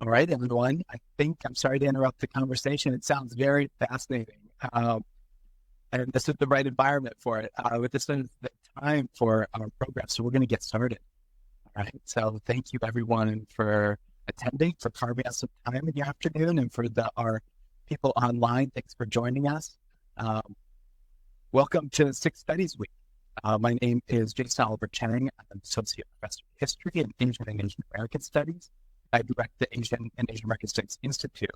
All right, everyone. I'm sorry to interrupt the conversation. It sounds very fascinating. And this is the right environment for it. But this is the time for our program. So we're going to get started. All right. So thank you, everyone, for attending, for carving out some time in the afternoon, and for our people online. Thanks for joining us. Welcome to Sikh Studies Week. My name is Jason Oliver Chang. I'm an Associate Professor of History and Asian and Asian American Studies. I direct the Asian and Asian American Studies Institute.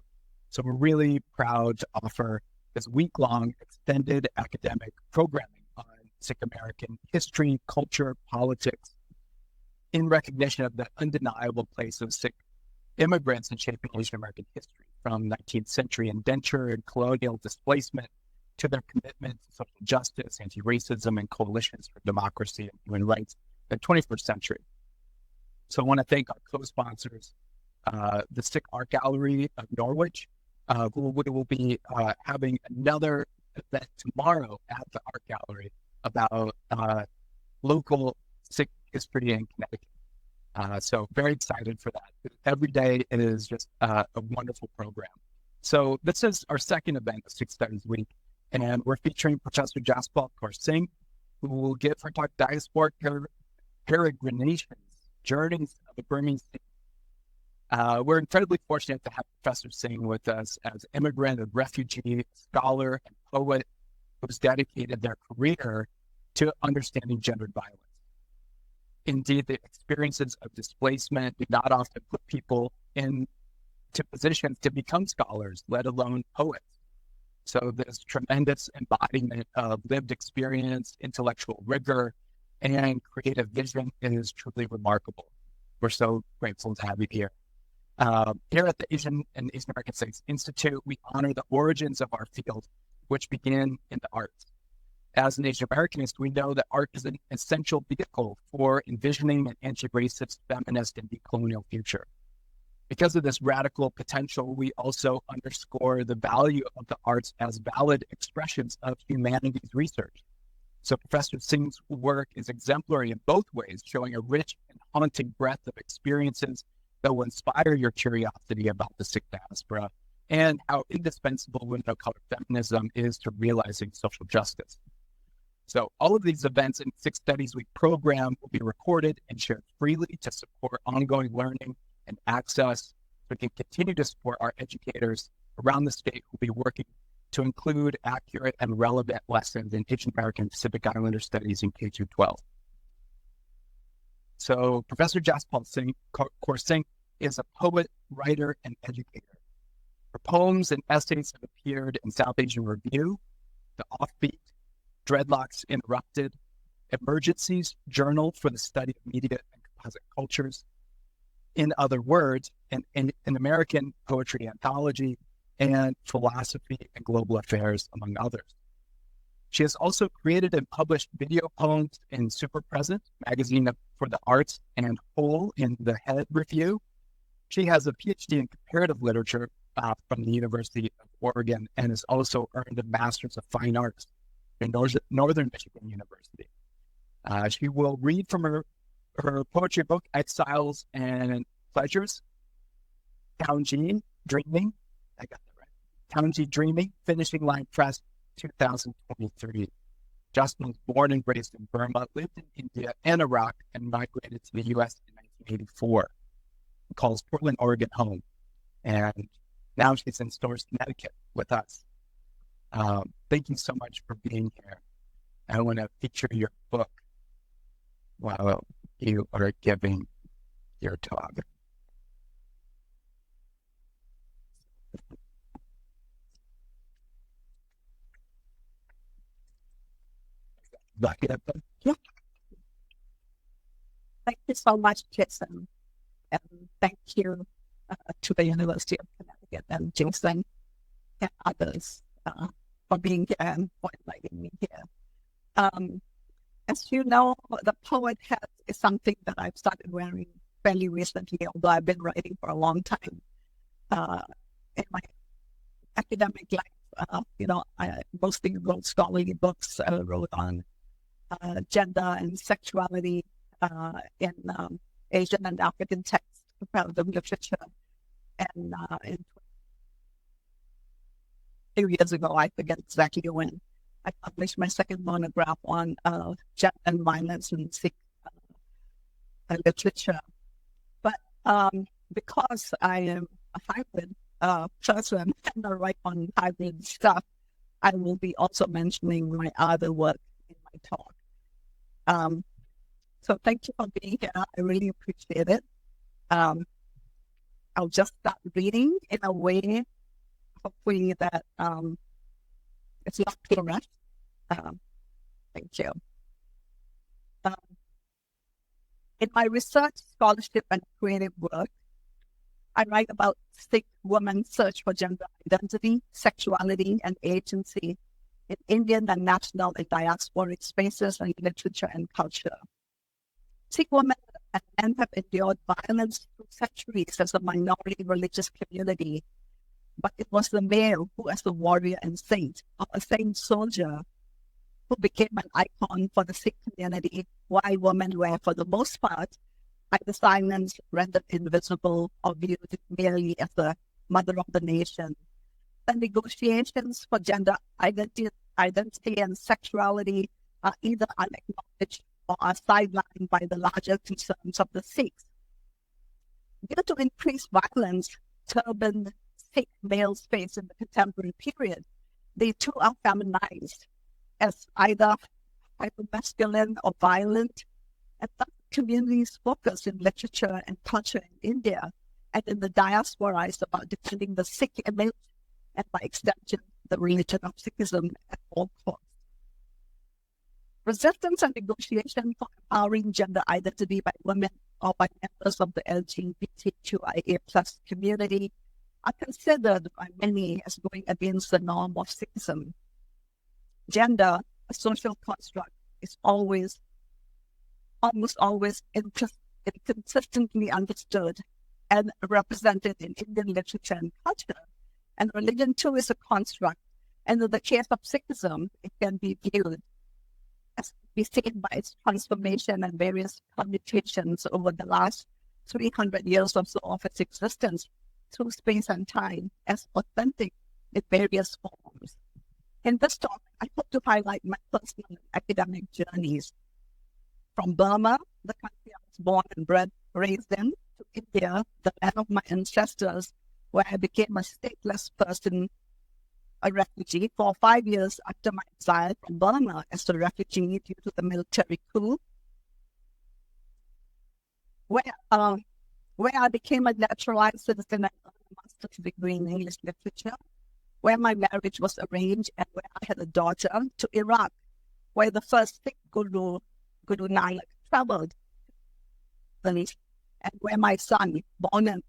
So we're really proud to offer this week-long extended academic programming on Sikh American history, culture, politics, in recognition of the undeniable place of Sikh immigrants in shaping Asian American history, from 19th century indenture and colonial displacement to their commitment to social justice, anti-racism, and coalitions for democracy and human rights in the 21st century. So I want to thank our co-sponsors, the Sikh Art Gallery of Norwich, who will be having another event tomorrow at the Art Gallery about local Sikh history in Connecticut. So very excited for that. Every day it is just a wonderful program. So this is our second event of Sikh Studies Week, and we're featuring Professor Jaspal Kaur Singh, who will give her talk, Diasporic Peregrinations, Journeys of the Burmese Sikh. We're incredibly fortunate to have Professor Singh with us as immigrant and refugee, scholar, and poet who's dedicated their career to understanding gendered violence. Indeed, the experiences of displacement do not often put people into positions to become scholars, let alone poets. So this tremendous embodiment of lived experience, intellectual rigor, and creative vision is truly remarkable. We're so grateful to have you here. Here at the Asian and Asian American Studies Institute, we honor the origins of our field, which begin in the arts. As an Asian Americanist, we know that art is an essential vehicle for envisioning an anti-racist, feminist, and decolonial future. Because of this radical potential, we also underscore the value of the arts as valid expressions of humanities research. So Professor Singh's work is exemplary in both ways, showing a rich and haunting breadth of experiences that will inspire your curiosity about the Sikh diaspora and how indispensable women of color feminism is to realizing social justice. So all of these events in Sikh Studies Week program will be recorded and shared freely to support ongoing learning and access, so we can continue to support our educators around the state who will be working to include accurate and relevant lessons in Asian American Pacific Islander studies in K-12. So Professor Jaspal Kaur Singh is a poet, writer, and educator. Her poems and essays have appeared in South Asian Review, The Offbeat, Dreadlocks Interrupted, Emergencies, Journal for the Study of Media and Composite Cultures, In Other Words, and in American Poetry Anthology, and Philosophy and Global Affairs, among others. She has also created and published video poems in Super Present, magazine for the arts, and Whole in the Head Review. She has a PhD in comparative literature from the University of Oregon and has also earned a Master's of Fine Arts in Northern Michigan University. She will read from her poetry book, Exiles and Pleasures, Townji Dreaming, I got that right, Townji Dreaming, Finishing Line Press, 2023. Justin was born and raised in Burma, lived in India and Iraq, and migrated to the U.S. in 1984. He calls Portland, Oregon home. And now she's in Storrs, Connecticut with us. Thank you so much for being here. I want to feature your book while you are giving your talk. Yeah. Thank you so much, Jason. And thank you to the University of Connecticut and Jason and others for being here and for inviting me here. As you know, the poet hat is something that I've started wearing fairly recently, although I've been writing for a long time. In my academic life, I mostly wrote scholarly books, wrote on gender and sexuality in Asian and African texts, comparative literature. And in 2 years ago, I forget exactly when, I published my second monograph on gender and violence in Sikh literature. But because I am a hybrid person and I write on hybrid stuff, I will be also mentioning my other work in my talk. So thank you for being here. I really appreciate it. I'll just start reading in a way, hopefully that it's not too rushed. Thank you. In my research, scholarship, and creative work, I write about Sikh women's search for gender identity, sexuality, and agency in Indian and national and diasporic spaces and literature and culture. Sikh women and men have endured violence through centuries as a minority religious community, but it was the male who, as a warrior and saint, or a saint soldier, who became an icon for the Sikh community, while women were, for the most part, either silenced, rendered invisible, or viewed merely as the mother of the nation. The negotiations for gender identity and sexuality are either unacknowledged or are sidelined by the larger concerns of the Sikhs. Due to increased violence turbaned Sikh males face in the contemporary period, they too are feminized as either hypermasculine or violent, and some communities focus in literature and culture in India and in the diaspora is about defending the Sikh image and by extension the religion of Sikhism at all costs. Resistance and negotiation for empowering gender identity by women or by members of the LGBTQIA+ community are considered by many as going against the norm of Sikhism. Gender, a social construct, is almost always inconsistently understood and represented in Indian literature and culture. And religion too is a construct. And in the case of Sikhism, it can be viewed as be seen by its transformation and various permutations over the last 300 years or so of its existence through space and time as authentic in various forms. In this talk, I hope to highlight my personal and academic journeys from Burma, the country I was born and raised in, to India, the land of my ancestors, where I became a stateless person, a refugee, for 5 years after my exile from Burma as a refugee due to the military coup, where I became a naturalized citizen and earned a master's degree in English literature, where my marriage was arranged and where I had a daughter, to Iraq, where the first Sikh Guru Nanak traveled, and where my son, born in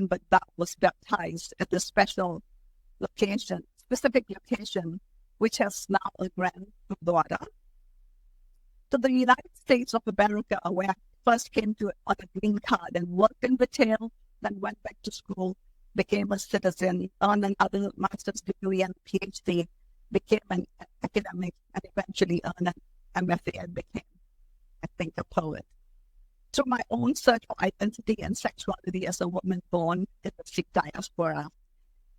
Baghdad, was baptized at a specific location, which has now a grand Gurdwara, to the United States of America, where I first came to on a green card and worked in retail, then went back to school, became a citizen, earned another master's degree and PhD, became an academic, and eventually earned an MFA and became, I think, a poet. Through my own search for identity and sexuality as a woman born in the Sikh diaspora.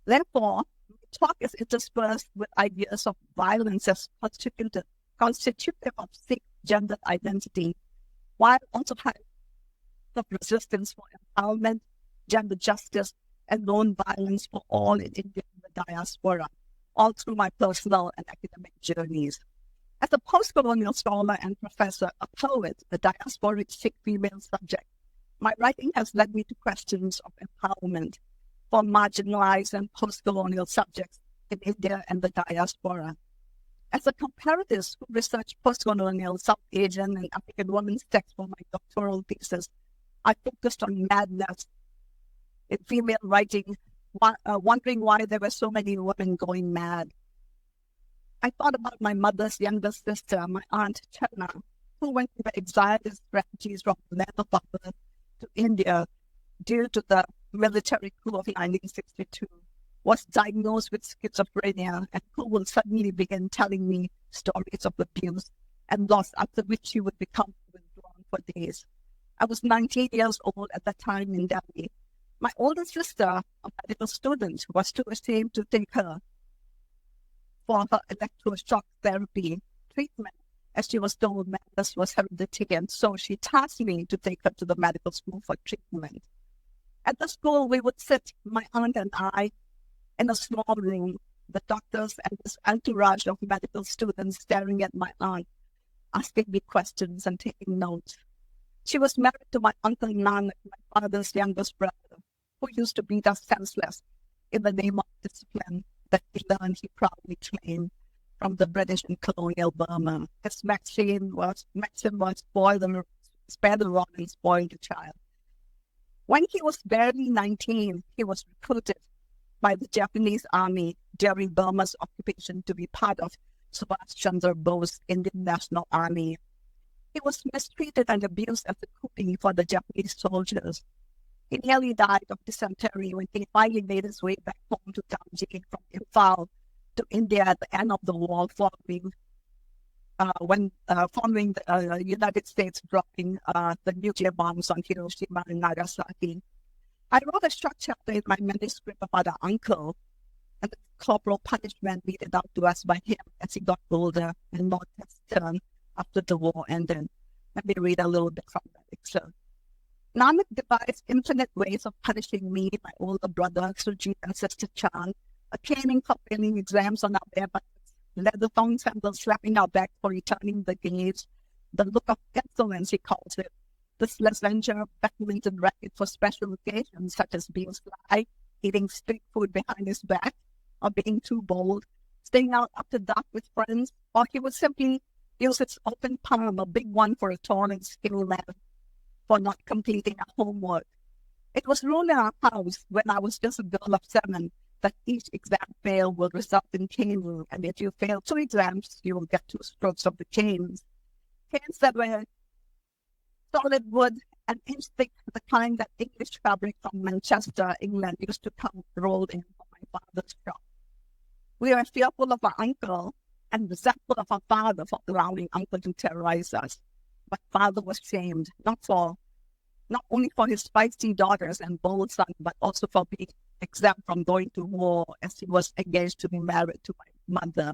Therefore, my talk is interspersed with ideas of violence as constitutive of Sikh gender identity, while also having of resistance for empowerment, gender justice, and non-violence for all in India and the diaspora, all through my personal and academic journeys. As a post-colonial scholar and professor, a poet, a diasporic Sikh female subject, my writing has led me to questions of empowerment for marginalized and post-colonial subjects in India and the diaspora. As a comparatist who researched post-colonial South Asian and African women's texts for my doctoral thesis, I focused on madness in female writing, wondering why there were so many women going mad. I thought about my mother's younger sister, my aunt Channa, who, when we were exiled as refugees from the land of our birth to India due to the military coup of 1962, was diagnosed with schizophrenia and who will suddenly begin telling me stories of abuse and loss, after which she would become withdrawn for days. I was 19 years old at that time in Delhi. My older sister, a medical student, was too ashamed to take her for her electroshock therapy treatment, as she was told madness was hereditary, and so she tasked me to take her to the medical school for treatment. At the school, we would sit, my aunt and I, in a small room, the doctors and this entourage of medical students staring at my aunt, asking me questions and taking notes. She was married to my uncle Nanak, my father's youngest brother, who used to beat us senseless in the name of discipline that he learned, he proudly claimed, from the British in colonial Burma. His maxim was spare the rod and spoil the child. When he was barely 19, he was recruited by the Japanese army during Burma's occupation to be part of Subhash Chandra Bose's Indian National Army. He was mistreated and abused as a cookie for the Japanese soldiers. He nearly died of dysentery when he finally made his way back home to Tamji from Imphal to India at the end of the war, following the United States dropping the nuclear bombs on Hiroshima and Nagasaki. I wrote a short chapter in my manuscript about our uncle and the corporal punishment meted out to us by him as he got older and lost his turn after the war ended. Let me read a little bit from that excerpt. Nanak devised infinite ways of punishing me, my older brother, Sujit, and sister Chan, caning for failing exams on our bare buttocks, leather thong sandals slapping our back for returning the gaze, the look of insolence, he calls it, this lascivious badminton racket for special occasions such as being sly, eating street food behind his back, or being too bold, staying out after dark with friends, or he would simply use its open palm, a big one for a tall and skinny man, for not completing our homework. It was ruled in our house when I was just a girl of 7 that each exam fail will result in caning, and if you fail 2 exams, you will get 2 strokes of the canes. Canes that were solid wood and inch thick, the kind that English fabric from Manchester, England used to come rolled in from my father's shop. We were fearful of our uncle and resentful of our father for allowing uncle to terrorize us. But father was shamed, not only for his feisty daughters and bold son, but also for being exempt from going to war as he was engaged to be married to my mother.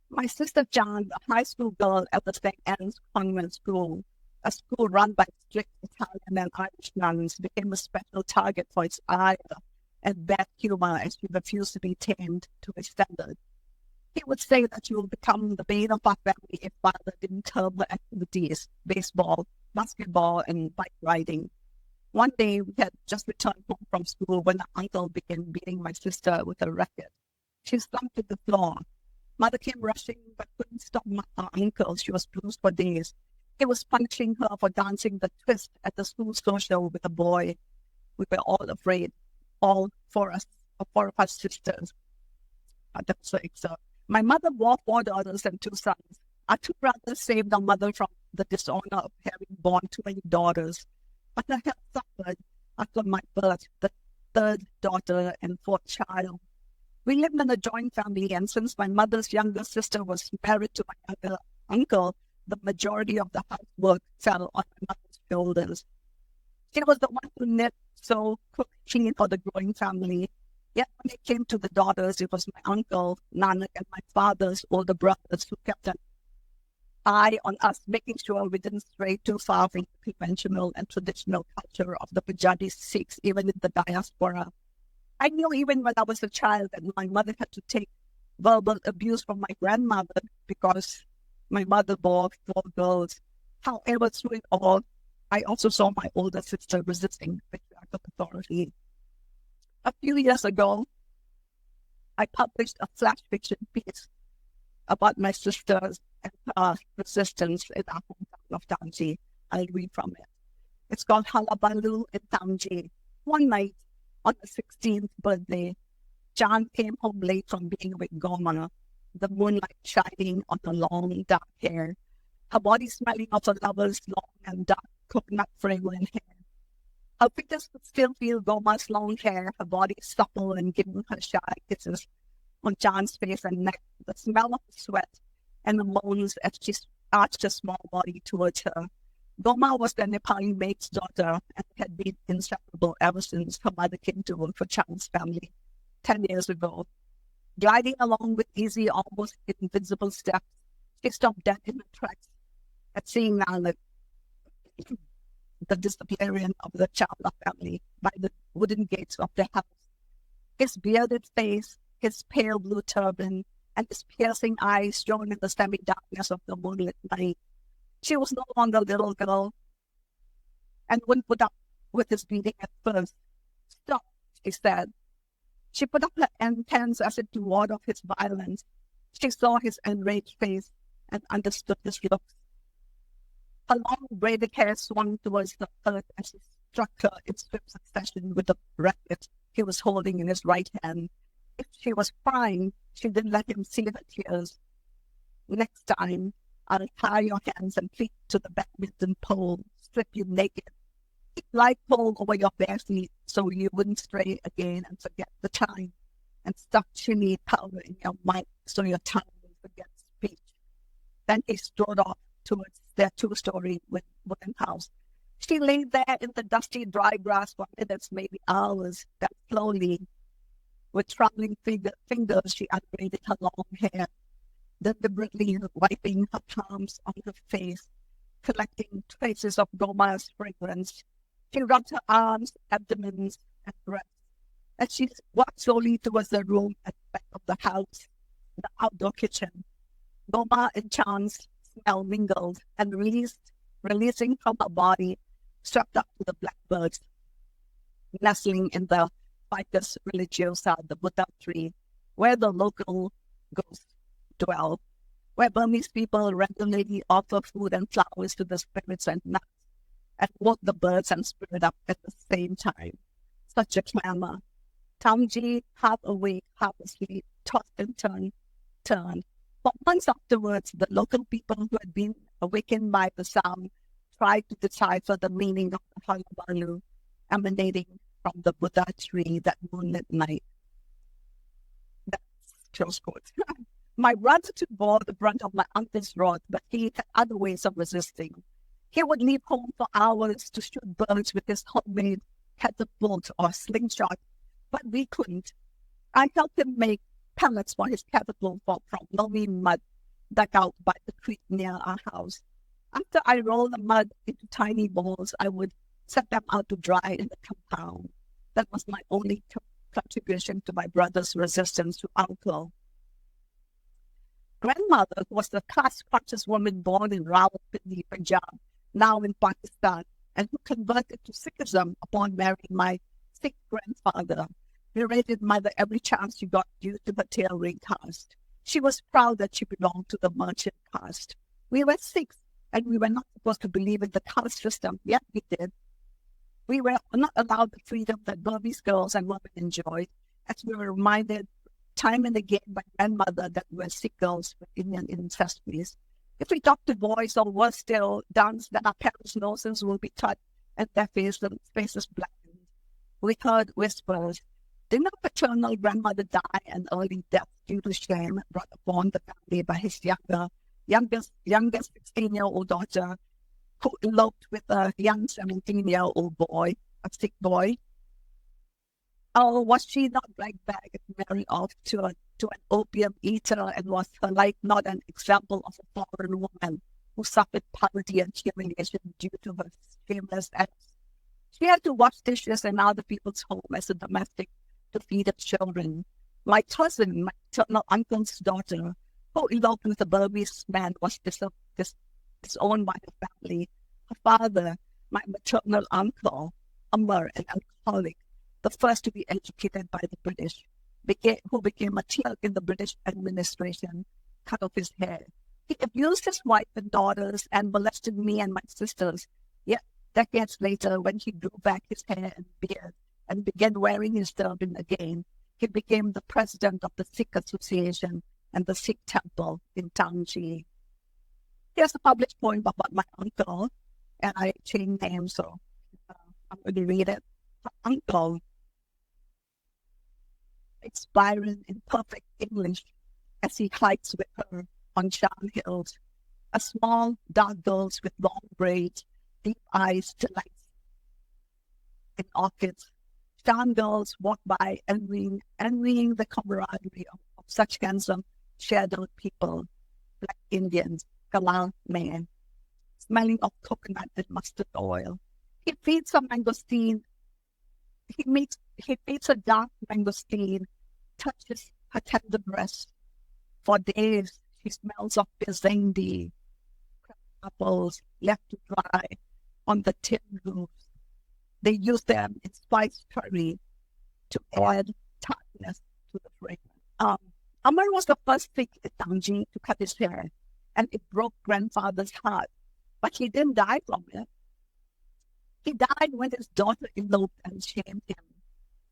My sister Jan, a high school girl at the St. Anne's Convent School, a school run by strict Italian and Irish nuns, became a special target for its ire and bad humor as she refused to be tamed to his standard. He would say that she will become the bane of our family if father didn't curb her activities, baseball, basketball, and bike riding. One day, we had just returned home from school when our uncle began beating my sister with a racket. She slumped to the floor. Mother came rushing, but couldn't stop our uncle. She was bruised for days. He was punishing her for dancing the twist at the school social with a boy. We were all afraid, all four of us sisters. My mother bore 4 daughters and 2 sons. Our 2 brothers saved our mother from the dishonor of having born too many daughters. But her health suffered after my birth, the 3rd daughter and 4th child. We lived in a joint family, and since my mother's younger sister was married to my younger uncle, the majority of the housework fell on my mother's shoulders. She was the one who knit, sew, cook, clean for the growing family. Yet when it came to the daughters, it was my uncle, Nanak, and my father's older brothers who kept an eye on us, making sure we didn't stray too far from the conventional and traditional culture of the Punjabi Sikhs, even in the diaspora. I knew even when I was a child that my mother had to take verbal abuse from my grandmother because my mother bore 4 girls. However, through it all, I also saw my older sister resisting patriarchal authority. A few years ago, I published a flash fiction piece about my sister's resistance in our hometown of Tamji. I'll read from it. It's called Halabalu in Tamji. One night, on the 16th birthday, Jan came home late from being with Goma, the moonlight shining on her long, dark hair, her body smelling of her lover's long and dark coconut fragrant hair. Her fingers could still feel Goma's long hair, her body supple and giving her shy kisses on Jan's face and neck, the smell of sweat and the moans as she arched her small body towards her. Goma was the Nepali maid's daughter and had been inseparable ever since her mother came to work for Chang's family 10 years ago. Gliding along with easy, almost invincible steps, she stopped dead in her tracks at seeing Nanak, the disappearance of the Chawla family, by the wooden gates of their house. His bearded face, his pale blue turban, and his piercing eyes shone in the semi-darkness of the moonlit night. She was no longer a little girl and wouldn't put up with his beating at first. "Stop," she said. She put up her hands as if to ward off his violence. She saw his enraged face and understood his looks. Her long braided hair swung towards the earth as he struck her in swift succession with the racket he was holding in his right hand. If she was crying, she didn't let him see her tears. "Next time, I'll tie your hands and feet to the badminton pole, strip you naked, keep light pole over your bare feet so you wouldn't stray again and forget the time, and stuff chili powder in your mouth so your tongue will forget speech." Then he strode off towards their two-story wooden house. She lay there in the dusty, dry grass for minutes, maybe hours. Then slowly, with trembling fingers, she unbraided her long hair, deliberately wiping her palms on her face, collecting traces of Goma's fragrance. She rubbed her arms, abdomens, and breasts. As she walked slowly towards the room at the back of the house, the outdoor kitchen, Goma and Chan's smell mingled and releasing from her body, swept up to the blackbirds, nestling in the Ficus religiosa, the Buddha tree, where the local ghosts dwell, where Burmese people regularly offer food and flowers to the spirits and nuts, and woke the birds and spirit up at the same time. Such a clamor. Tamji, half awake, half asleep, tossed and turned. For months afterwards, the local people who had been awakened by the sound tried to decipher the meaning of the halabalu emanating from the Buddha tree that moonlit night. That's close quote. My brother took bore the brunt of my uncle's wrath, but he had other ways of resisting. He would leave home for hours to shoot birds with his homemade catapult or slingshot, but we couldn't. I helped him make pellets for his catapult from loamy mud dug out by the creek near our house. After I rolled the mud into tiny balls, I would set them out to dry in the compound. That was my only contribution to my brother's resistance to uncle. Grandmother was the caste-conscious woman born in Rawalpindi, Punjab, now in Pakistan, and who converted to Sikhism upon marrying my Sikh grandfather. Berated mother every chance she got due to her tailoring caste. She was proud that she belonged to the merchant caste. We were Sikhs, and we were not supposed to believe in the caste system, yet we did. We were not allowed the freedom that Burmese girls and women enjoyed, as we were reminded time and again by grandmother that we were Sikh girls with Indian ancestries. If we talked to boys, or worse still, dance, then our parents' noses will be cut and their faces blackened. We heard whispers. Didn't our paternal grandmother die an early death due to shame brought upon the family by his youngest 16-year-old daughter, who eloped with a young 17-year-old boy, a Sikh boy? Or was she not dragged back and married off to an opium eater, and was her life not an example of a foreign woman who suffered poverty and humiliation due to her shameless acts? She had to wash dishes in other people's home as a domestic to feed her children. My cousin, my maternal uncle's daughter, who eloped with a Burmese man, was disowned by her family. Her father, my maternal uncle, Amar, an alcoholic, the first to be educated by the British, who became a clerk in the British administration, cut off his hair. He abused his wife and daughters and molested me and my sisters. Yet, decades later, when he grew back his hair and beard and began wearing his turban again, he became the president of the Sikh Association and the Sikh Temple in Tangji. Here's a published poem about my uncle, and I changed names, so I'm going to read it. Her uncle, it's Byron in perfect English as he hikes with her on Shan Hills. A small, dark girl with long braids, deep eyes delights in orchids. Town girls walk by envying the camaraderie of such handsome, shadowed people, Black Indians, galant men, smelling of coconut and mustard oil. He feeds a mangosteen. He feeds a dark mangosteen, touches her tender breast. For days, she smells of bizindi, apples left to dry on the tin roofs. They use them in spiced curry to add tartness to the fragrance. Amar was the first Sikh in Tangi to cut his hair, and it broke grandfather's heart. But he didn't die from it. He died when his daughter eloped and shamed him.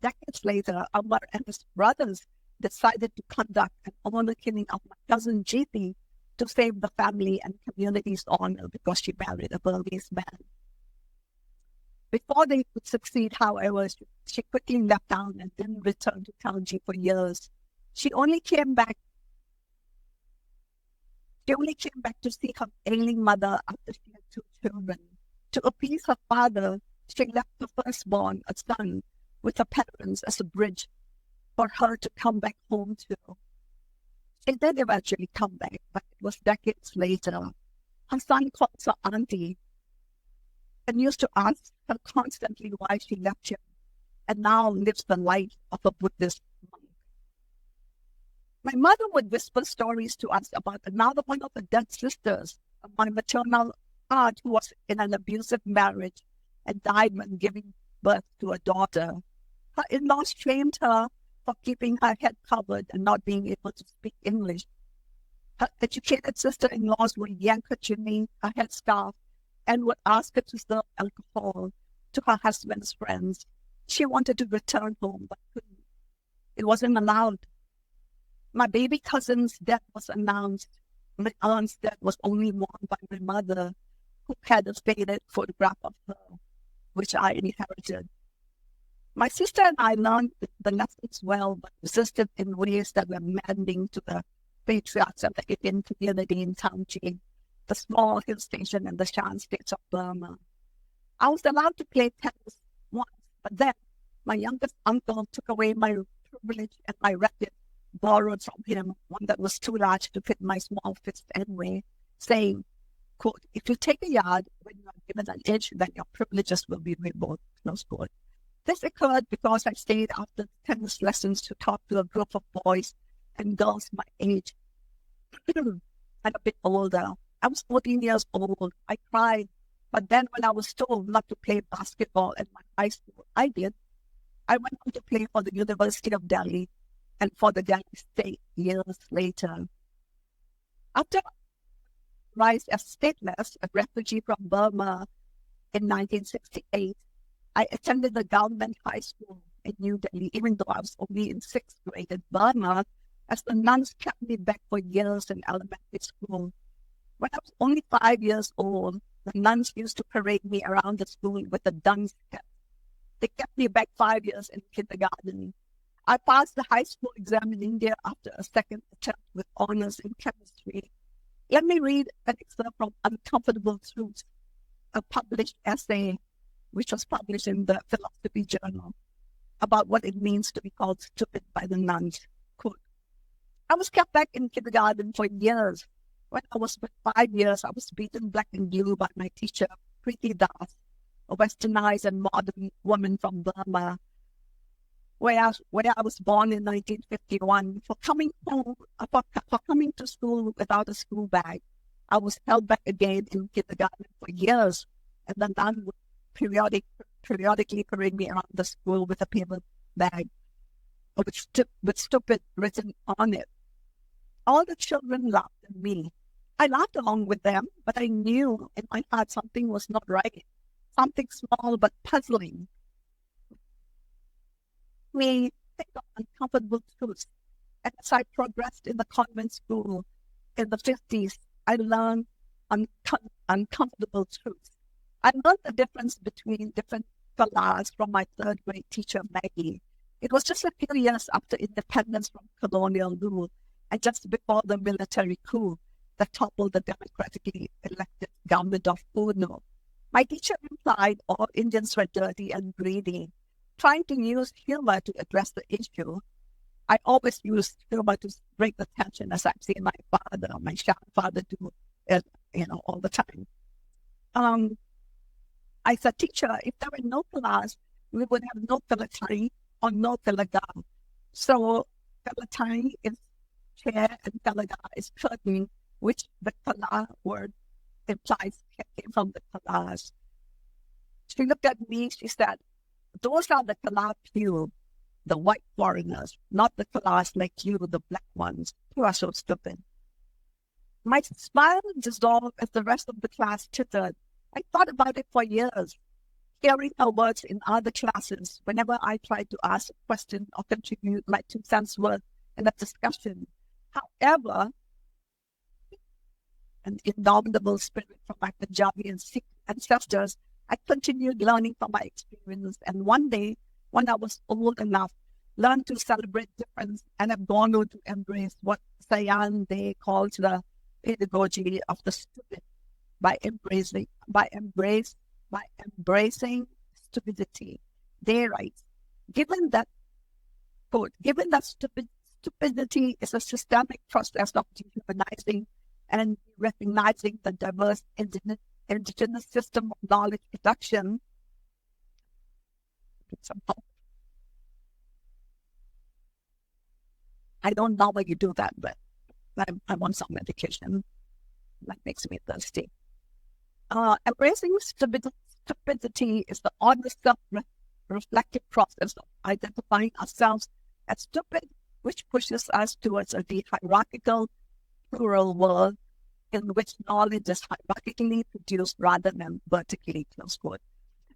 Decades later, Amar and his brothers decided to conduct an honor killing of my cousin Jiti to save the family and community's honor because she married a Burmese man. Before they could succeed, however, she quickly left town and didn't return to Tangi for years. She only came back to see her ailing mother after she had 2 children. To appease her father, she left her firstborn, a son, with her parents as a bridge for her to come back home to. She did eventually come back, but it was decades later. Her son calls her auntie and used to ask her constantly why she left him, and now lives the life of a Buddhist monk. My mother would whisper stories to us about another one of her dead sisters, my maternal aunt, who was in an abusive marriage and died when giving birth to a daughter. Her in-laws shamed her for keeping her head covered and not being able to speak English. Her educated sister-in-laws would yank her chimney, her headscarf, and would ask her to serve alcohol to her husband's friends. She wanted to return home, but couldn't. It wasn't allowed. My baby cousin's death was announced. My aunt's death was only mourned by my mother, who had a faded photograph of her, which I inherited. My sister and I learned the lessons well, but resisted in ways that were maddening to the patriarchs of the Indian community in Tangi, the small hill station in the Shan states of Burma. I was allowed to play tennis once, but then my youngest uncle took away my privilege and my racket, borrowed from him one that was too large to fit my small fist anyway, saying, quote, "If you take a yard when you are given an inch, then your privileges will be revoked," close quote. This occurred because I stayed after tennis lessons to talk to a group of boys and girls my age and a bit older. I was 14 years old. I cried. But then when I was told not to play basketball at my high school, I did. I went on to play for the University of Delhi and for the Delhi State years later. After rise as stateless, a refugee from Burma in 1968, I attended the government high school in New Delhi, even though I was only in 6th grade in Burma, as the nuns kept me back for years in elementary school. When I was only 5 years old, the nuns used to parade me around the school with a dunce cap. They kept me back 5 years in kindergarten. I passed the high school exam in India after a second attempt with honors in chemistry. Let me read an excerpt from Uncomfortable Truths, a published essay which was published in the Philosophy Journal about what it means to be called stupid by the nuns. Quote, "I was kept back in kindergarten for years. When I was 5 years, I was beaten black and blue by my teacher, Preeti Das, a westernized and modern woman from Burma, where I was born in 1951. For coming to school without a school bag, I was held back again in kindergarten for years, and the nun would periodically parade me around the school with a paper bag with stupid written on it. All the children laughed at me. I laughed along with them, but I knew in my heart something was not right, something small but puzzling. We think of uncomfortable truths. And as I progressed in the convent school in the 50s, I learned uncomfortable truths. I learned the difference between different falas from my 3rd grade teacher, Maggie. It was just a few years after independence from colonial rule and just before the military coup that toppled the democratically elected government of UNO. My teacher implied all Indians were dirty and greedy, trying to use humor to address the issue. I always used humor to break the tension, as I've seen my father, my father do, all the time. I said, teacher, if there were no class, we would have no Philatari or no Philaga. So Philatari is chair and Philaga is curtain, which the Kala word implies came from the Kalas. She looked at me, she said, those are the Kala few, the white foreigners, not the Kalas like you, the black ones, who are so stupid. My smile dissolved as the rest of the class tittered. I thought about it for years, hearing her words in other classes whenever I tried to ask a question or contribute my 2 cents worth in a discussion. However, an indomitable spirit from my Punjabi and Sikh ancestors, I continued learning from my experience, and one day, when I was old enough, learned to celebrate difference and have gone on to embrace what Sayan they called the pedagogy of the stupid by embracing stupidity. They write, given that stupidity is a systemic process of dehumanizing and recognizing the diverse indigenous system of knowledge production. I don't know why you do that, but I want some medication. That makes me thirsty. Embracing stupidity is the honest self-reflective process of identifying ourselves as stupid, which pushes us towards a hierarchical, plural world in which knowledge is hierarchically produced rather than vertically, close quote.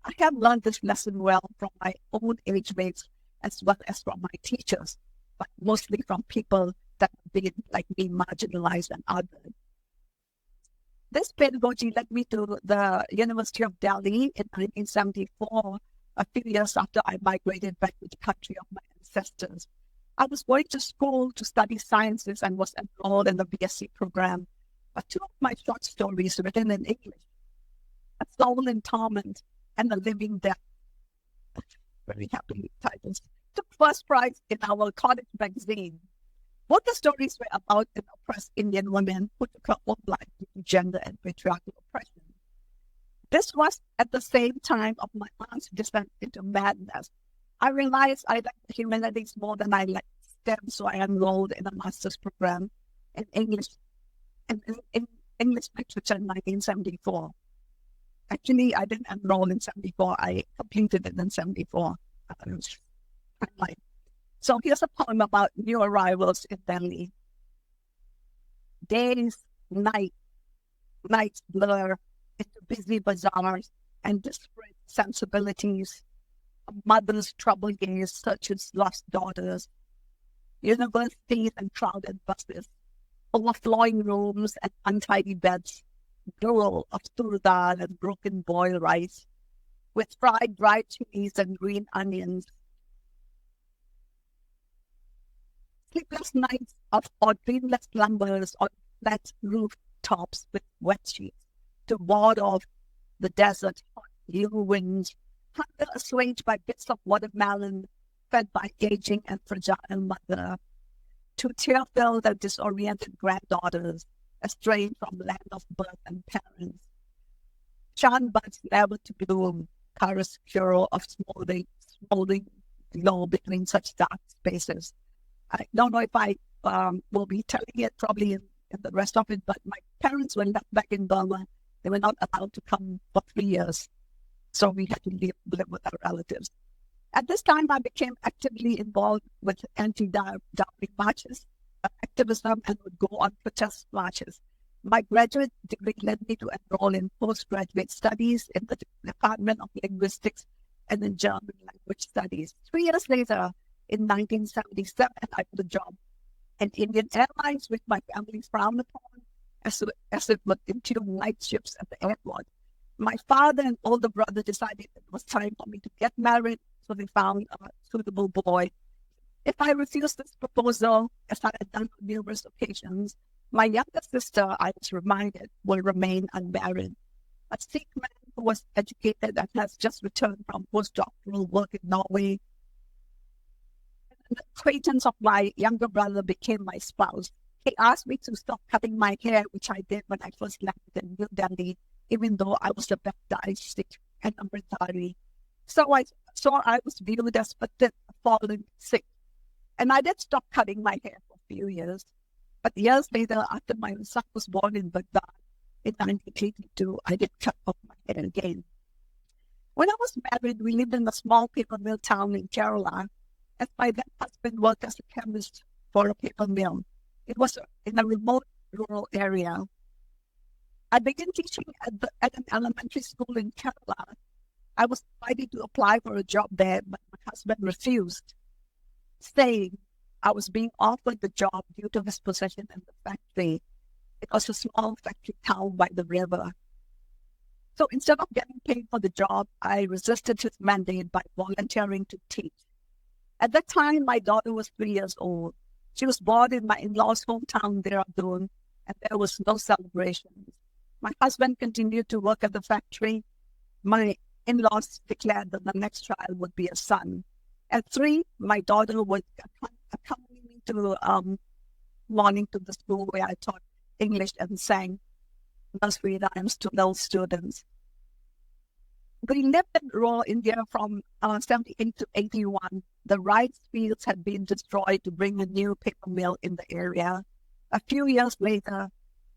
I have learned this lesson well from my own age mates as well as from my teachers, but mostly from people that have been, like me, marginalized and othered. This pedagogy led me to the University of Delhi in 1974, a few years after I migrated back to the country of my ancestors. I was going to school to study sciences and was enrolled in the BSc program. But 2 of my short stories written in English, A Soul in Torment and A Living Death, very happy titles, took first prize in our college magazine. Both the stories were about an oppressed Indian woman who took her own life due to gender and patriarchal oppression. This was at the same time of my aunt's descent into madness. I realized I liked the humanities more than I liked STEM, so I enrolled in a master's program in English in English literature in 1974. Actually, I didn't enroll in 74. I completed it in 74. So here's a poem about new arrivals in Delhi. Days, nights blur into busy bazaars and disparate sensibilities. A mother's troubled gaze searches lost daughters. Universities and crowded buses, overflowing rooms and untidy beds, gruel of tur dal and broken boiled rice, with fried dried chilies and green onions. Sleepless nights or dreamless slumbers on flat rooftops with wet sheets to ward off the desert hot new winds, hunger assuaged by bits of watermelon fed by aging and fragile mother, to tear-filled and disoriented granddaughters, estranged from land of birth and parents. Chan buds never to bloom, chiaroscuro of smoldering glow between such dark spaces. I don't know if I will be telling it probably in the rest of it, but my parents were left back in Burma. They were not allowed to come for 3 years. So we had to live with our relatives. At this time, I became actively involved with anti-dowry marches, activism, and would go on protest marches. My graduate degree led me to enroll in postgraduate studies in the Department of Linguistics and in German language studies. 3 years later, in 1977, I got a job in Indian Airlines, which my family frowned upon, as it would entail night shifts at the airport. My father and older brother decided it was time for me to get married, so they found a suitable boy. If I refused this proposal, as I had done on numerous occasions, my younger sister, I was reminded, will remain unmarried. A Sikh man who was educated and has just returned from postdoctoral work in Norway. An acquaintance of my younger brother became my spouse. He asked me to stop cutting my hair, which I did when I first landed in New Delhi, even though I was a baptized Sikh and Amritari. So I was viewed as a fallen Sikh. And I did stop cutting my hair for a few years. But years later, after my son was born in Baghdad in 1982, I did cut off my hair again. When I was married, we lived in a small paper mill town in Kerala, as my then husband worked as a chemist for a paper mill. It was in a remote rural area. I began teaching at an elementary school in Kerala. I was invited to apply for a job there, but my husband refused, saying I was being offered the job due to his position in the factory. It was a small factory town by the river. So instead of getting paid for the job, I resisted his mandate by volunteering to teach. At that time, my daughter was 3 years old. She was born in my in-laws' hometown, Dehradun, and there was no celebrations. My husband continued to work at the factory. My in-laws declared that the next child would be a son. At 3, my daughter would accompany me to morning to the school where I taught English and sang nursery rhymes to those students. We lived in rural India from 78 to 81. The rice fields had been destroyed to bring a new paper mill in the area. A few years later,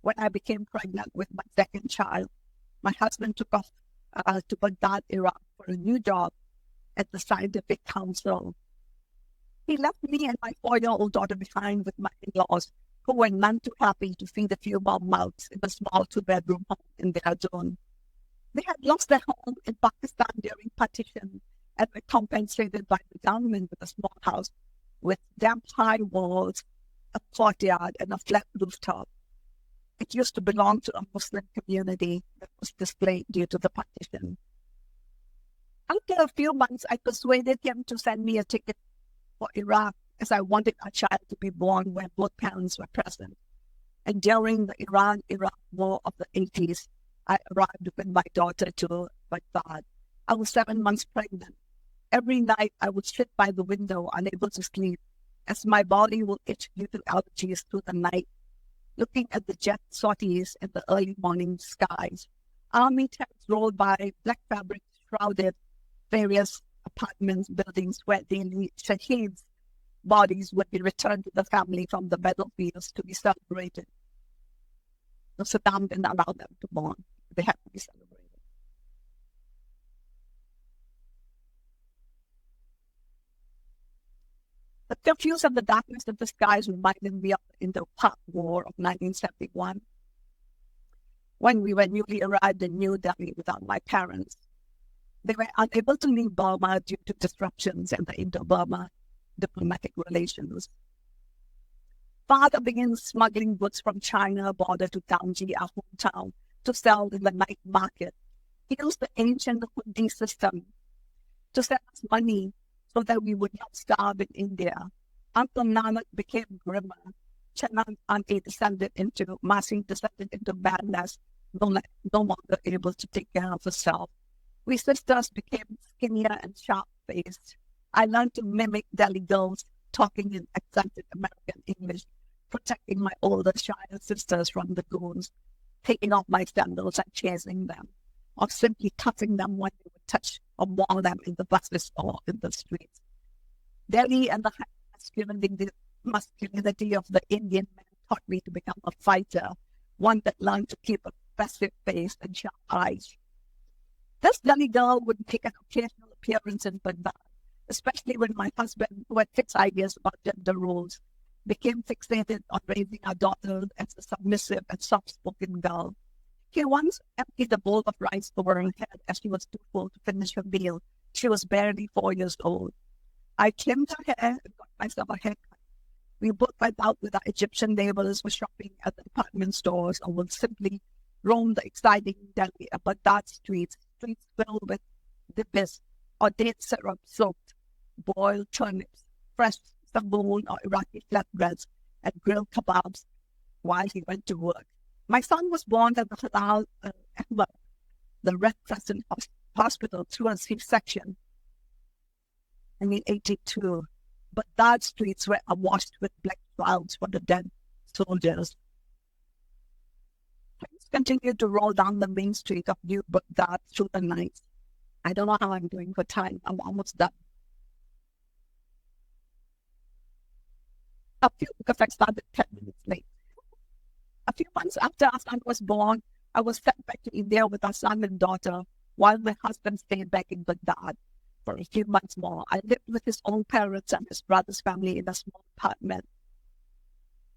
when I became pregnant with my second child, my husband took off to Baghdad, Iraq for a new job at the Scientific Council. He left me and my 4-year-old daughter behind with my in-laws, who were none too happy to feed a few more mouths in a small 2-bedroom home in Dehradun. They had lost their home in Pakistan during partition and were compensated by the government with a small house with damp high walls, a courtyard, and a flat rooftop. It used to belong to a Muslim community that was displaced due to the partition. After a few months, I persuaded him to send me a ticket for Iraq, as I wanted a child to be born where both parents were present. And during the Iran-Iraq war of the 80s, I arrived with my daughter to Baghdad. I was 7 months pregnant. Every night I would sit by the window, unable to sleep, as my body would itch due to allergies through the night, looking at the jet sorties in the early morning skies. Army tanks rolled by, black fabric shrouded various apartments, buildings where daily shaheeds' bodies would be returned to the family from the battlefields to be celebrated. So Saddam didn't allow them to mourn. They had to be celebrated. The confuse and the darkness of the skies reminded me of the Indo-Pak War of 1971, when we were newly arrived in New Delhi without my parents. They were unable to leave Burma due to disruptions in the Indo-Burma diplomatic relations. Father began smuggling goods from China border to Tamji, our hometown, to sell in the night market. He used the ancient Hundi system to send us money so that we would not starve in India. Uncle Nanak became grimmer. Chanan Auntie Masi descended into madness, no longer able to take care of herself. We sisters became skinnier and sharp-faced. I learned to mimic Delhi girls talking in accented American English, protecting my older, shyer sisters from the goons, taking off my sandals and chasing them, or simply cutting them when they would touch or maul them in the buses or in the streets. Delhi and the masculinity of the Indian man taught me to become a fighter, one that learned to keep a passive face and sharp eyes. This Delhi girl would make an occasional appearance in Baghdad, especially when my husband, who had fixed ideas about gender roles, became fixated on raising our daughter as a submissive and soft-spoken girl. He once emptied a bowl of rice over her head as she was too full to finish her meal. She was barely 4 years old. I trimmed her hair and got myself a haircut. We both went out with our Egyptian neighbors for shopping at the department stores, or would simply roam the exciting Delhi Baghdad streets filled with dibis or date syrup soaked, boiled turnips, fresh samoon or Iraqi flatbreads, and grilled kebabs while he went to work. My son was born at the Halal Ahmad, the Red Crescent Hospital through a C-section in 1982. But dark streets were awash with black clouds for the dead soldiers. Trains continued to roll down the main street of New Baghdad through the night. I don't know how I'm doing for time. I'm almost done. Because I started 10 minutes late. A few months after our son was born, I was sent back to India with our son and daughter, while my husband stayed back in Baghdad for a few months more. I lived with his own parents and his brother's family in a small apartment.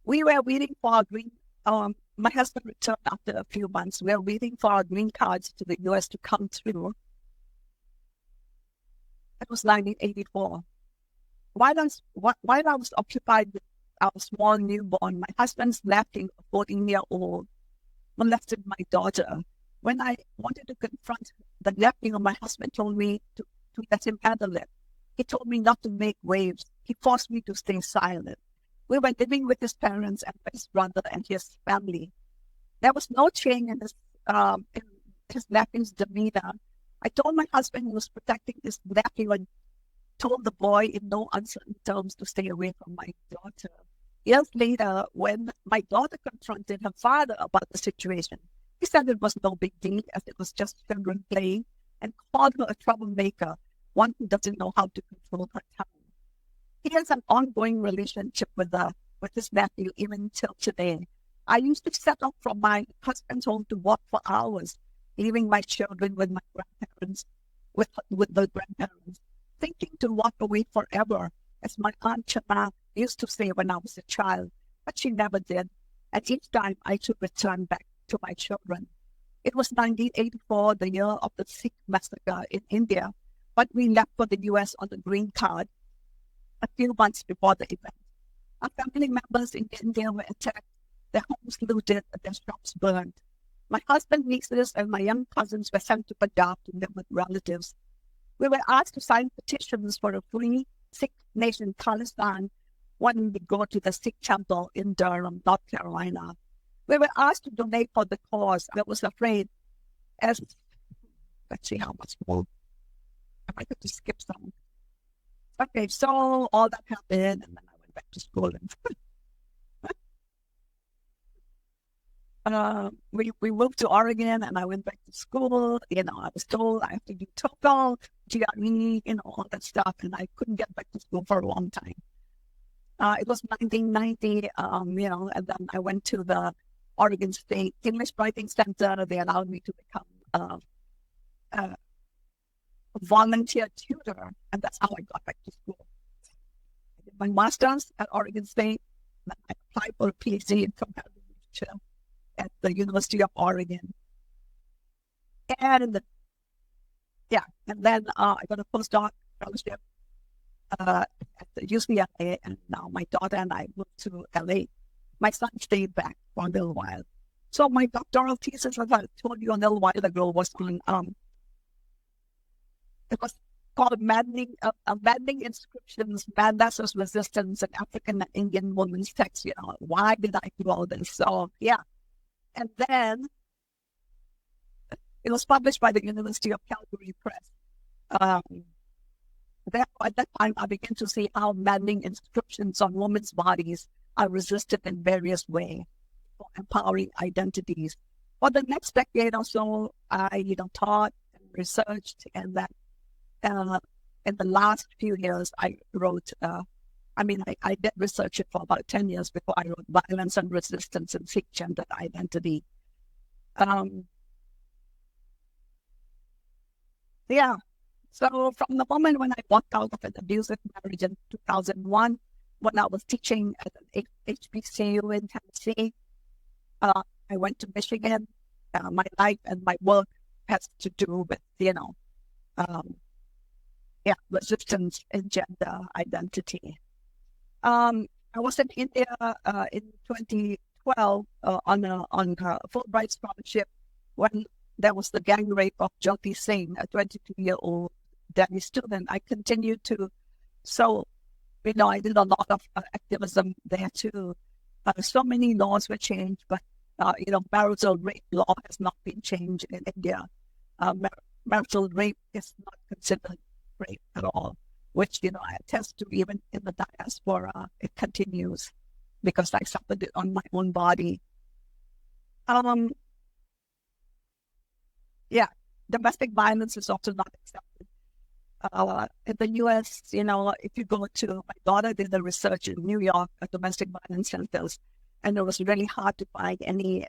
We were waiting for our my husband returned after a few months. We were waiting for our green cards to the US to come through. It was 1984. While I was occupied with our small newborn, my husband's laughing, a 14-year-old, molested my daughter. When I wanted to confront the nephew, my husband told me to let him handle it. He told me not to make waves. He forced me to stay silent. We were living with his parents and his brother and his family. There was no change in his nephew's demeanor. I told my husband he was protecting his nephew and told the boy in no uncertain terms to stay away from my daughter. Years later, when my daughter confronted her father about the situation, he said it was no big deal as it was just children playing, and called her a troublemaker, one who doesn't know how to control her tongue. He has an ongoing relationship with his nephew even till today. I used to set off from my husband's home to walk for hours, leaving my children with my grandparents, with the grandparents, thinking to walk away forever, as my Aunt Chana used to say when I was a child, but she never did. And each time I should return back to my children. It was 1984, the year of the Sikh massacre in India, but we left for the US on the green card a few months before the event. Our family members in India were attacked, their homes looted, and their shops burned. My husband, nieces, and my young cousins were sent to Punjab to live with relatives. We were asked to sign petitions for a free Sikh nation Khalistan when we go to the Sikh temple in Durham, North Carolina. We were asked to donate for the cause. I was afraid let's see how much more. I might have to skip some. Okay, so all that happened, and then I went back to school. And we moved to Oregon, and I went back to school. I was told I have to do TOEFL, GRE, all that stuff, and I couldn't get back to school for a long time. It was 1990, and then I went to the Oregon State English Writing Center. They allowed me to become a volunteer tutor, and that's how I got back to school. I did my master's at Oregon State, and then I applied for a PhD in comparative literature at the University of Oregon. And then I got a postdoc fellowship at the UCLA, and now my daughter and I moved to LA. My son stayed back for a little while. So my doctoral thesis, as I told you a little while ago, was on it was called Maddening Inscriptions, Mandas's Resistance in African and Indian Women's Texts. Why did I do all this? So, yeah. And then it was published by the University of Calgary Press. Therefore, at that time, I began to see how maddening inscriptions on women's bodies are resisted in various ways for empowering identities. For the next decade or so, I taught and researched, and that in the last few years, I wrote, I did research it for about 10 years before I wrote Violence and Resistance in Sikh Gender Identity. So from the moment when I walked out of an abusive marriage in 2001, when I was teaching at an HBCU in Tennessee, I went to Michigan. My life and my work has to do with, resistance in gender identity. I was in India in 2012 on a Fulbright scholarship when there was the gang rape of Jyoti Singh, a 22-year-old Delhi student. I continued to, I did a lot of activism there too. So many laws were changed, but marital rape law has not been changed in India. marital rape is not considered rape at all, which, I attest to. Even in the diaspora, it continues because I suffered it on my own body. Domestic violence is also not accepted. In the U.S., if you go to, my daughter did the research in New York at domestic violence centers, and it was really hard to find any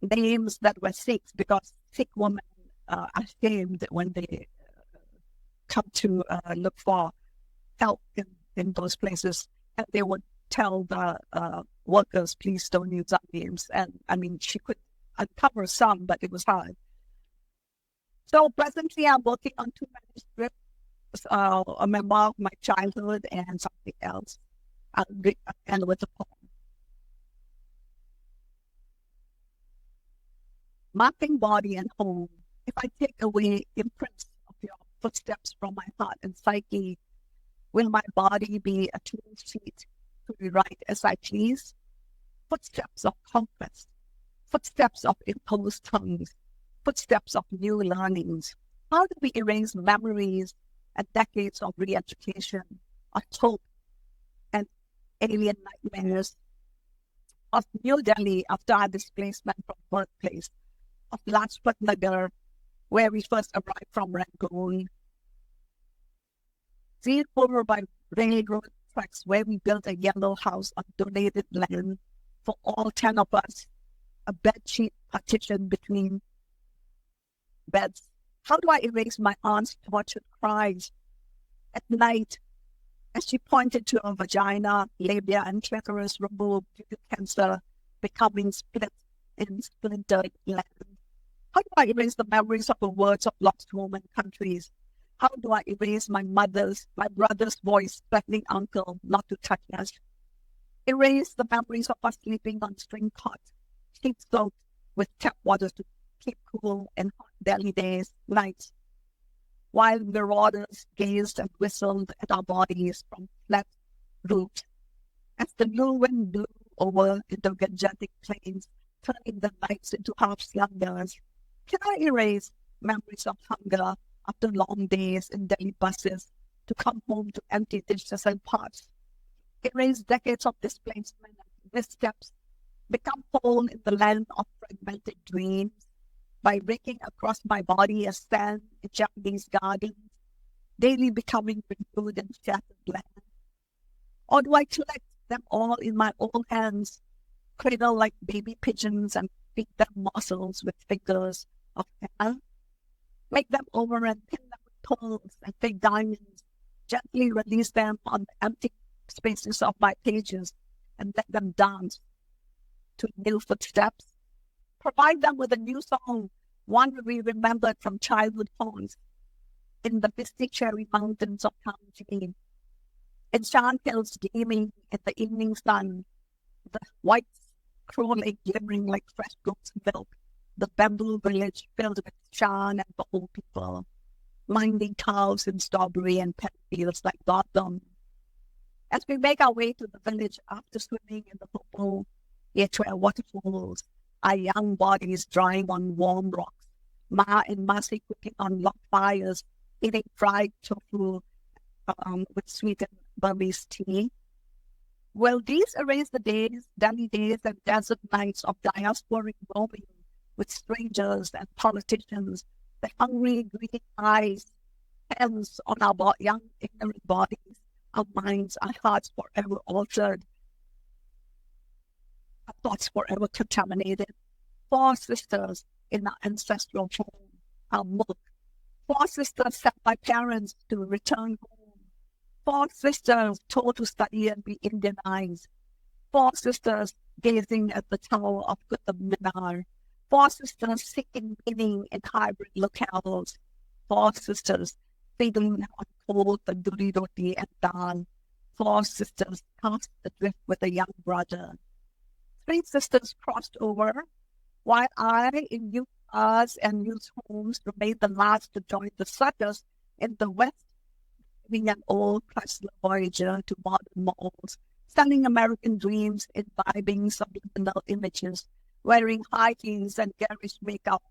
names that were Sikhs, because Sikh women are ashamed when they come to look for help in those places, and they would tell the workers, please don't use our names. And I mean, she could uncover some, but it was hard. So presently, I'm working on 2 manuscripts, a memoir of my childhood and something else, and with a poem. Mapping body and home. If I take away imprints of your footsteps from my heart and psyche, will my body be a tool sheet to rewrite as I please? Footsteps of conquest, footsteps of imposed tongues, footsteps of new learnings. How do we erase memories and decades of re-education, of hope and alien nightmares, of New Delhi after our displacement from birthplace, of Lajpat Nagar, where we first arrived from Rangoon, Zirpur by railroad tracks, where we built a yellow house on donated land for all 10 of us, a bedsheet partition between beds. How do I erase my aunt's tortured cries at night as she pointed to her vagina, labia, and clitoris removed due to cancer, becoming split in splintered land? How do I erase the memories of the words of lost home and countries? How do I erase my brother's voice threatening uncle not to touch us? Erase the memories of us sleeping on string cots, sheets soaked with tap water to keep cool in hot Delhi nights, while marauders gazed and whistled at our bodies from flat roofs. As the blue wind blew over into Gangetic plains, turning the nights into half slumbers, can I erase memories of hunger after long days in Delhi buses to come home to empty dishes and pots? Erase decades of displacement and missteps, become whole in the land of fragmented dreams by raking across my body as sand in Japanese gardens, daily becoming renewed in shattered land? Or do I collect them all in my own hands, cradle like baby pigeons and feed them morsels with fingers of hair? Make them over and pin them with pearls and fake diamonds, gently release them on the empty spaces of my pages and let them dance to new footsteps. Provide them with a new song, one we remembered from childhood haunts in the misty cherry mountains of Kanji, in sand hills gleaming in the evening sun, the white crow lake glimmering like fresh goat's milk, the bamboo village filled with Shan and Bahu people, minding cows in strawberry and pet fields like Gotham. As we make our way to the village after swimming in the Popo, Yetware waterfalls, our young bodies drying on warm rocks, Ma and Masi cooking on log fires, eating fried tofu with sweetened Burmese tea. Will these erase the days, Delhi days, and desert nights of diasporic roaming with strangers and politicians, the hungry, greedy eyes, hands on our young, ignorant bodies, our minds, our hearts forever altered, our thoughts forever contaminated? 4 sisters in our ancestral home, our milk. 4 sisters sent by parents to return home. 4 sisters told to study and be Indianized. 4 sisters gazing at the tower of Qutub Minar. 4 sisters seeking meaning in hybrid locales. 4 sisters feeding on cold tandoori roti and dal. 4 sisters cast adrift with a young brother. 3 sisters crossed over, while I, in youth cars and youth homes, remained the last to join the suckers in the West, driving an old Chrysler Voyager to modern malls, selling American dreams, imbibing subliminal images, wearing high heels and garish makeup,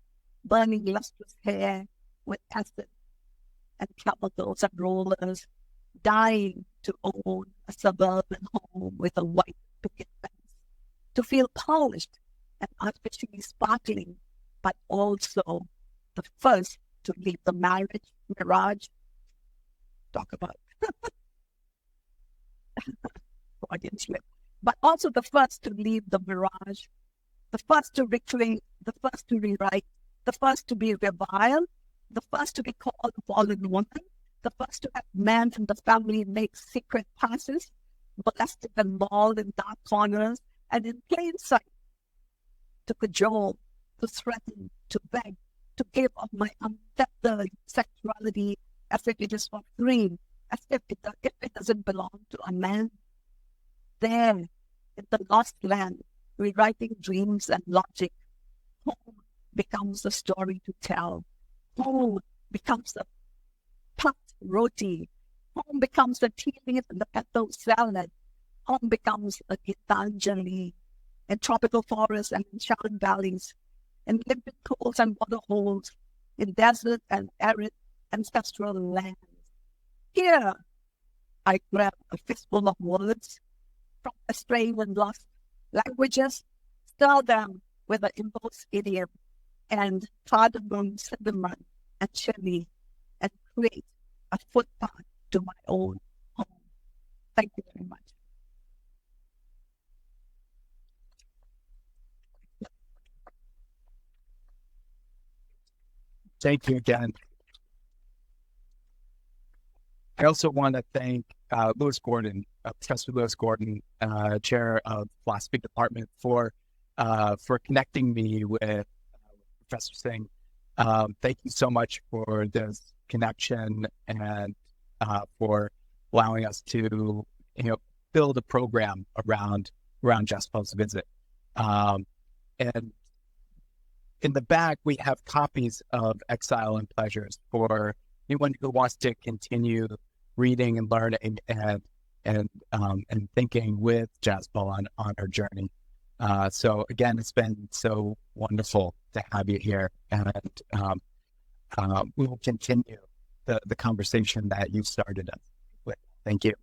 burning lustrous hair with acid and chemicals and rollers, dying to own a suburban home with a white picket fence, to feel polished and artificially sparkling, but also the first to leave the marriage mirage. Talk about audience slip. But also the first to leave the mirage, the first to reclaim, the first to rewrite, the first to be reviled, the first to be called a fallen woman, the first to have men from the family make secret passes, molested and mauled in dark corners and in plain sight, to cajole, to threaten, to beg, to give of my untethered sexuality as if it is for free, as if it doesn't belong to a man. There, in the lost land, rewriting dreams and logic, home becomes a story to tell. Home becomes a pot roti. Home becomes a tea leaf and the petal salad. Home becomes a Gitanjali in tropical forests and in shallow valleys, in limpid pools and water holes, in desert and arid ancestral lands. Here, I grab a fistful of words from estranged and lost languages, stir them with an impulse idiom, and cardamom, cinnamon, and chili, and create a footpath to my own home. Thank you very much. Thank you again. I also want to thank Lewis Gordon, Professor Lewis Gordon, Chair of Philosophy Department, for connecting me with Professor Singh. Thank you so much for this connection and for allowing us to, build a program around Jaspal's visit. And in the back, we have copies of Exile and Pleasures for anyone who wants to continue reading and learning and thinking with Jaspal on our journey. So again, it's been so wonderful to have you here, and we will continue the conversation that you started us with. Thank you.